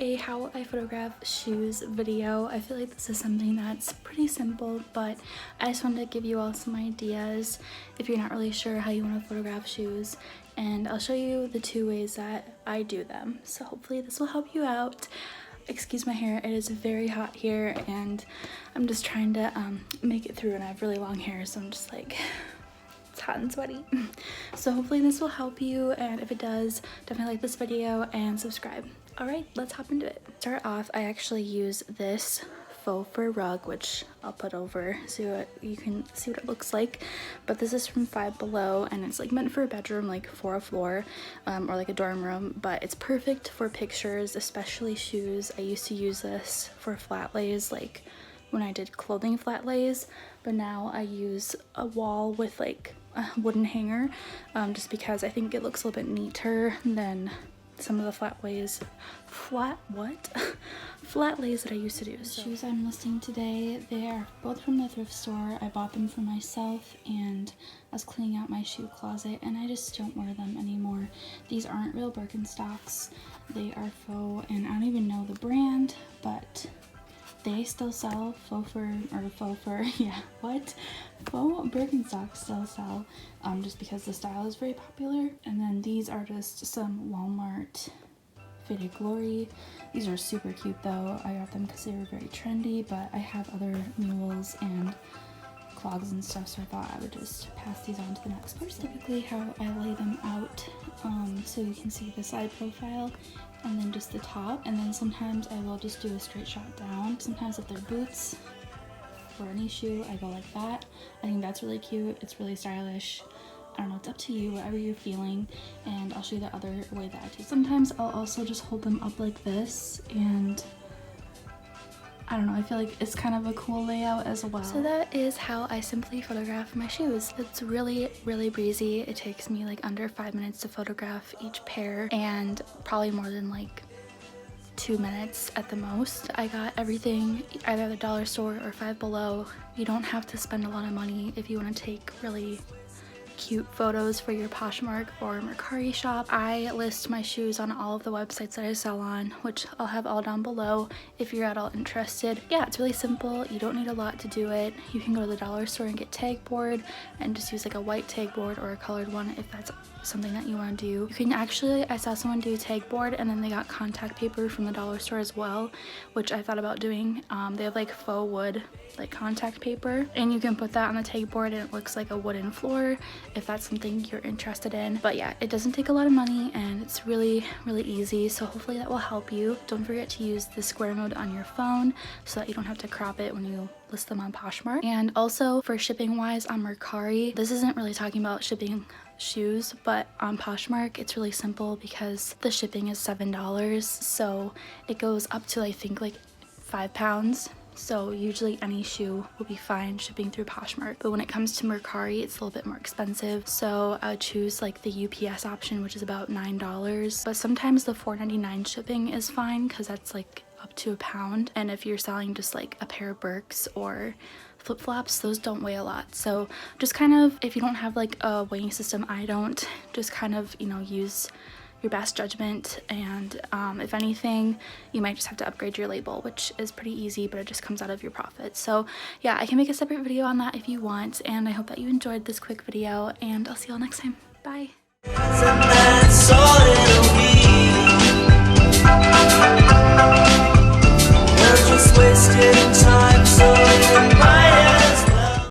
a how I photograph shoes video. I feel like this is something that's pretty simple, but I just wanted to give you all some ideas if you're not really sure how you want to photograph shoes, and I'll show you the 2 ways that I do them. So hopefully this will help you out. Excuse my hair, it is very hot here and I'm just trying to make it through, and I have really long hair, so I'm just like, it's hot and sweaty. So hopefully this will help you, and if it does, definitely like this video and subscribe. All right, let's hop into it. To start off, I actually use this faux fur rug, which I'll put over so you can see what it looks like. But this is from Five Below, and it's like meant for a bedroom, like for a floor or like a dorm room, but it's perfect for pictures, especially shoes. I used to use this for flat lays, like when I did clothing flat lays, but now I use a wall with like a wooden hanger, just because I think it looks a little bit neater than some of the flat lays that I used to do. The shoes I'm listing today, they are both from the thrift store. I bought them for myself and I was cleaning out my shoe closet and I just don't wear them anymore. These aren't real Birkenstocks, they are faux, and I don't even know the brand, but they still sell faux fur, yeah, what? Faux Birkenstocks still sell, just because the style is very popular. And then these are just some Walmart Faded Glory. These are super cute though. I got them because they were very trendy, but I have other mules and clogs and stuff, so I thought I would just pass these on to the next person. Typically how I lay them out, so you can see the side profile and then just the top, and then sometimes I will just do a straight shot down. Sometimes if they're boots or any shoe, I go like that. I think that's really cute, it's really stylish. I don't know, it's up to you, whatever you're feeling, and I'll show you the other way that I do. Sometimes I'll also just hold them up like this, and I don't know, I feel like it's kind of a cool layout as well. So that is how I simply photograph my shoes. It's really, really breezy. It takes me like under 5 minutes to photograph each pair, and probably more than like 2 minutes at the most. I got everything either at the dollar store or Five Below. You don't have to spend a lot of money if you want to take really cute photos for your Poshmark or Mercari shop. I list my shoes on all of the websites that I sell on, which I'll have all down below if you're at all interested. Yeah, it's really simple. You don't need a lot to do it. You can go to the dollar store and get tag board and just use like a white tag board or a colored one if that's something that you want to do. You can actually, I saw someone do tag board and then they got contact paper from the dollar store as well, which I thought about doing. They have like faux wood like contact paper, and you can put that on the tag board and it looks like a wooden floor if that's something you're interested in. But yeah, it doesn't take a lot of money and it's really, really easy, so hopefully that will help you. Don't forget to use the square mode on your phone so that you don't have to crop it when you list them on Poshmark. And also for shipping wise on Mercari, this isn't really talking about shipping shoes, but on Poshmark it's really simple because the shipping is $7, so it goes up to I think like 5 pounds. So usually any shoe will be fine shipping through Poshmark, but when it comes to Mercari, it's a little bit more expensive. So I would choose like the UPS option, which is about $9, but sometimes the $4.99 shipping is fine because that's like up to a pound. And if you're selling just like a pair of Birks or flip-flops, those don't weigh a lot. So just kind of, if you don't have like a weighing system, I don't, just kind of, you know, use your best judgment, and if anything you might just have to upgrade your label, which is pretty easy, but it just comes out of your profit. So yeah, I can make a separate video on that if you want, and I hope that you enjoyed this quick video, and I'll see y'all next time. Bye.